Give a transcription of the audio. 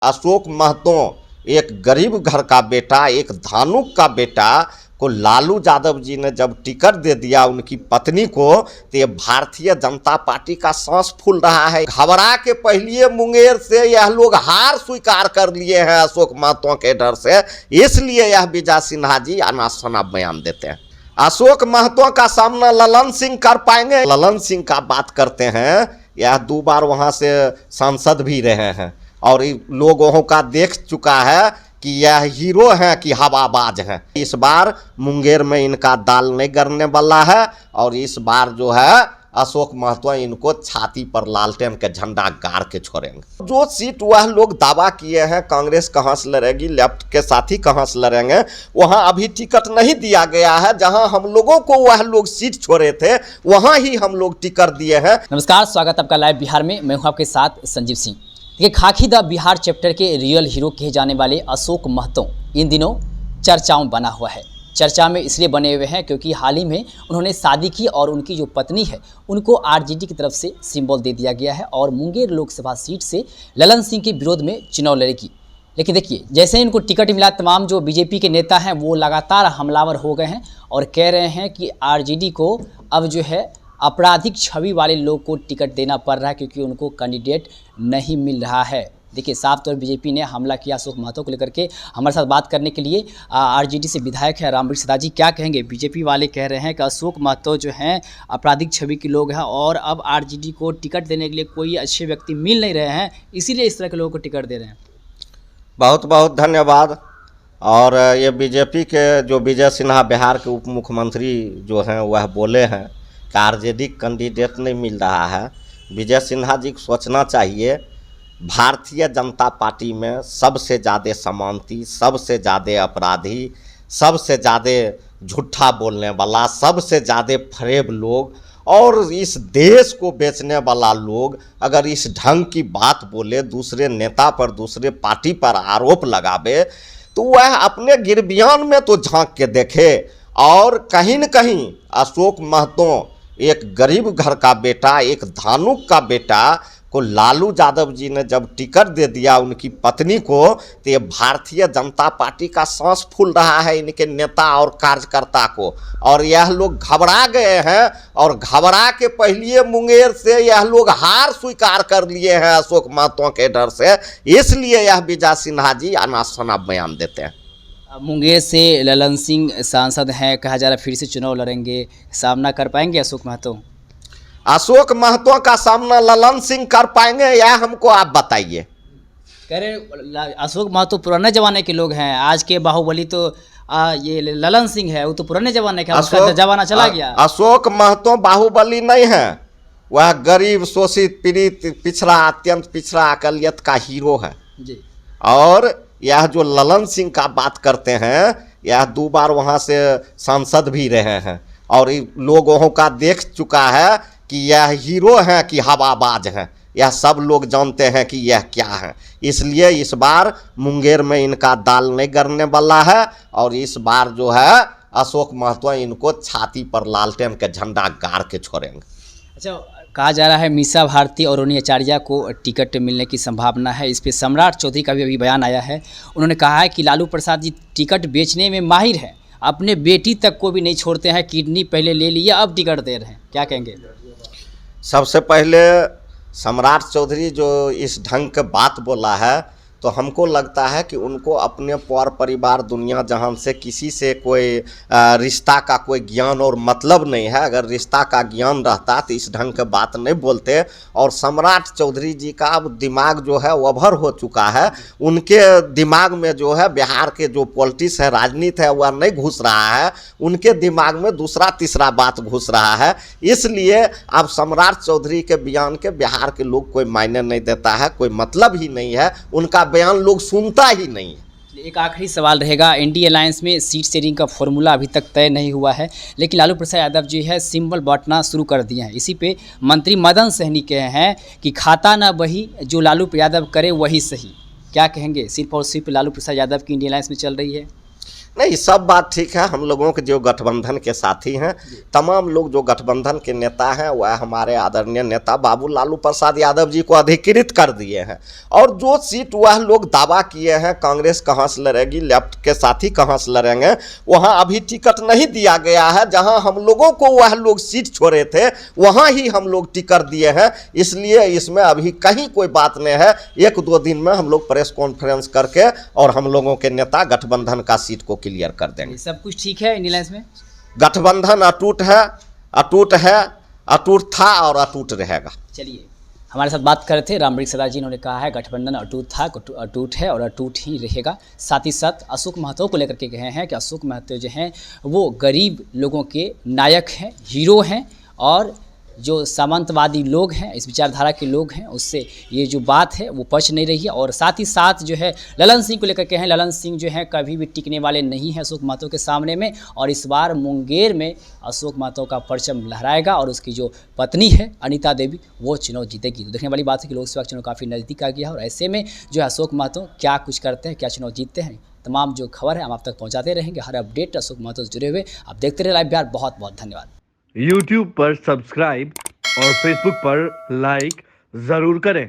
अशोक महतो एक गरीब घर का बेटा, एक धानुक का बेटा को लालू यादव जी ने जब टिकट दे दिया उनकी पत्नी को, तो ये भारतीय जनता पार्टी का सांस फूल रहा है। घबरा के पहले मुंगेर से यह लोग हार स्वीकार कर लिए हैं अशोक महतो के डर से, इसलिए यह विजय सिन्हा जी आना बयान देते हैं। अशोक महतो का सामना ललन सिंह कर पाएंगे? ललन सिंह का बात करते हैं, यह 2 बार वहाँ से सांसद भी रहे हैं और लोगों का देख चुका है कि यह हीरो हैं कि हवाबाज हैं। इस बार मुंगेर में इनका दाल नहीं गरने वाला है और इस बार जो है अशोक महतो इनको छाती पर लालटेन के झंडा गाड़ के छोड़ेंगे। जो सीट वह लोग दावा किए हैं कांग्रेस कहाँ से लड़ेगी, लेफ्ट के साथी कहाँ से लड़ेंगे, वहाँ अभी टिकट नहीं दिया गया है। जहाँ हम लोगों को वह लोग सीट छोड़े थे वहाँ ही हम लोग टिकट दिए हैं। नमस्कार, स्वागत आपका लाइव बिहार में। मैं हूँ आपके साथ संजीव सिंह। ये खाकी द बिहार चैप्टर के रियल हीरो कहे जाने वाले अशोक महतो इन दिनों चर्चाओं में बना हुआ है। चर्चा में इसलिए बने हुए हैं क्योंकि हाल ही में उन्होंने शादी की और उनकी जो पत्नी है उनको आरजेडी की तरफ से सिंबल दे दिया गया है और मुंगेर लोकसभा सीट से ललन सिंह के विरोध में चुनाव लड़ेगी। लेकिन देखिए, जैसे ही इनको टिकट मिला तमाम जो बीजेपी के नेता हैं वो लगातार हमलावर हो गए हैं और कह रहे हैं कि आरजेडी को अब जो है आपराधिक छवि वाले लोग को टिकट देना पड़ रहा है क्योंकि उनको कैंडिडेट नहीं मिल रहा है। देखिए, साफ तौर बीजेपी ने हमला किया अशोक महतो को लेकर के। हमारे साथ बात करने के लिए आरजेडी से विधायक है रामवीर सिद्धार्थ जी। क्या कहेंगे? बीजेपी वाले कह रहे हैं कि अशोक महतो जो हैं आपराधिक छवि के लोग हैं और अब आरजेडी को टिकट देने के लिए कोई अच्छे व्यक्ति मिल नहीं रहे हैं, इसीलिए इस तरह के लोगों को टिकट दे रहे हैं। बहुत बहुत धन्यवाद। और ये बीजेपी के जो विजय सिन्हा बिहार के उप मुख्यमंत्री जो हैं वह बोले हैं कि आरजेडी कैंडिडेट नहीं मिल रहा है। विजय सिन्हा जी को सोचना चाहिए, भारतीय जनता पार्टी में सबसे ज़्यादा समानती, सबसे ज़्यादा अपराधी, सबसे ज़्यादा झूठा बोलने वाला, सबसे ज़्यादा फरेब लोग और इस देश को बेचने वाला लोग अगर इस ढंग की बात बोले, दूसरे नेता पर, दूसरे पार्टी पर आरोप लगावे, तो वह अपने गिरबियान में तो झांक के देखे। और कहीं न कहीं अशोक महतो एक गरीब घर का बेटा, एक धानुक का बेटा को लालू यादव जी ने जब टिकट दे दिया उनकी पत्नी को, तो ये भारतीय जनता पार्टी का सांस फूल रहा है इनके नेता और कार्यकर्ता को। और यह लोग घबरा गए हैं और घबरा के पहले मुंगेर से यह लोग हार स्वीकार कर लिए हैं अशोक महतो के डर से, इसलिए यह विजय सिन्हा जी आना बयान देते हैं। मुंगेर से ललन सिंह सांसद हैं, कहा जा रहा है फिर से चुनाव लड़ेंगे, सामना कर पाएंगे अशोक महतो? अशोक महतो का सामना ललन सिंह कर पाएंगे या हमको आप बताइए? कह रहे अशोक महतो पुराने जमाने के लोग हैं, आज के बाहुबली तो ये ललन सिंह है, वो तो पुराने जमाने का, उसका जमाना चला गया। अशोक महतो बाहुबली नहीं है, वह गरीब, शोषित, पीड़ित, पिछड़ा, अत्यंत पिछड़ा अकलियत का हीरो है जी। और यह जो ललन सिंह का बात करते हैं, यह 2 बार वहाँ से सांसद भी रहे हैं और लोगों का देख चुका है कि यह हीरो हैं कि हवाबाज हैं। यह सब लोग जानते हैं कि यह क्या है, इसलिए इस बार मुंगेर में इनका दाल नहीं गरने वाला है और इस बार जो है अशोक महतो इनको छाती पर लालटेन के झंडा गाड़ के छोड़ेंगे। अच्छा, कहा जा रहा है मीसा भारती और रोनी आचार्य को टिकट मिलने की संभावना है। इस पे सम्राट चौधरी का भी अभी बयान आया है। उन्होंने कहा है कि लालू प्रसाद जी टिकट बेचने में माहिर हैं, अपने बेटी तक को भी नहीं छोड़ते हैं, किडनी पहले ले लिया अब टिकट दे रहे हैं। क्या कहेंगे? सबसे पहले सम्राट चौधरी जो इस ढंग के बात बोला है, तो हमको लगता है कि उनको अपने पर परिवार दुनिया जहान से किसी से कोई रिश्ता का कोई ज्ञान और मतलब नहीं है। अगर रिश्ता का ज्ञान रहता तो इस ढंग के बात नहीं बोलते। और सम्राट चौधरी जी का अब दिमाग जो है ओवर हो चुका है, उनके दिमाग में जो है बिहार के जो पॉलिटिक्स है, राजनीति है, वह नहीं घुस रहा है, उनके दिमाग में दूसरा तीसरा बात घुस रहा है। इसलिए अब सम्राट चौधरी के बयान के बिहार के लोग कोई मायने नहीं देता है, कोई मतलब ही नहीं है, उनका बयान लोग सुनता ही नहीं है। एक आखिरी सवाल रहेगा, एनडीए अलायंस में सीट शेयरिंग का फॉर्मूला अभी तक तय नहीं हुआ है, लेकिन लालू प्रसाद यादव जी है सिंबल बांटना शुरू कर दिए हैं। इसी पे मंत्री मदन सहनी कहे हैं कि खाता ना वही जो लालू यादव करे वही सही। क्या कहेंगे? सिर्फ और सिर्फ लालू प्रसाद यादव की इंडिया अलायंस में चल रही है? नहीं, सब बात ठीक है। हम लोगों के जो गठबंधन के साथी हैं, तमाम लोग जो गठबंधन के नेता हैं, वह हमारे आदरणीय नेता बाबू लालू प्रसाद यादव जी को अधिकृत कर दिए हैं। और जो सीट वह लोग दावा किए हैं कांग्रेस कहाँ से लड़ेगी, लेफ्ट के साथी कहाँ से लड़ेंगे, वहाँ अभी टिकट नहीं दिया गया है। जहाँ हम लोगों को वह लोग सीट छोड़े थे, वहाँ ही हम लोग टिकट दिए हैं। इसलिए इसमें अभी कहीं कोई बात नहीं है। 1-2 दिन में हम लोग प्रेस कॉन्फ्रेंस करके और हम लोगों के नेता गठबंधन का सीट को क्लियर कर देंगे। सब कुछ ठीक है इंडियन अलायंस में? गठबंधन अटूट है, अटूट था और अटूट रहेगा। चलिए, हमारे साथ बात कर रहे थे रामवृक्ष सरदार जी। उन्होंने कहा है गठबंधन अटूट था, अटूट है और अटूट ही रहेगा। साथ ही साथ अशोक महतो को लेकर के कहे हैं कि अशोक महतो जो हैं वो गरीब लोगों के नायक हैं, हीरो हैं, और जो सामंतवादी लोग हैं, इस विचारधारा के लोग हैं, उससे ये जो बात है वो पच नहीं रही है। और साथ ही साथ जो है ललन सिंह को लेकर के हैं, ललन सिंह जो है कभी भी टिकने वाले नहीं हैं अशोक महतो के सामने में। और इस बार मुंगेर में अशोक महतो का परचम लहराएगा और उसकी जो पत्नी है अनीता देवी, वो चुनाव जीतेगी। तो देखने वाली बात है कि लोकसभा चुनाव काफ़ी नज़दीक आ गया है और ऐसे में जो है अशोक महतो क्या कुछ करते हैं, क्या चुनाव जीतते हैं, तमाम जो खबर है हम आप तक पहुँचाते रहेंगे। हर अपडेट अशोक महतो से जुड़े हुए आप देखते रहे लाइव बिहार। बहुत बहुत धन्यवाद। YouTube पर सब्सक्राइब और Facebook पर लाइक ज़रूर करें।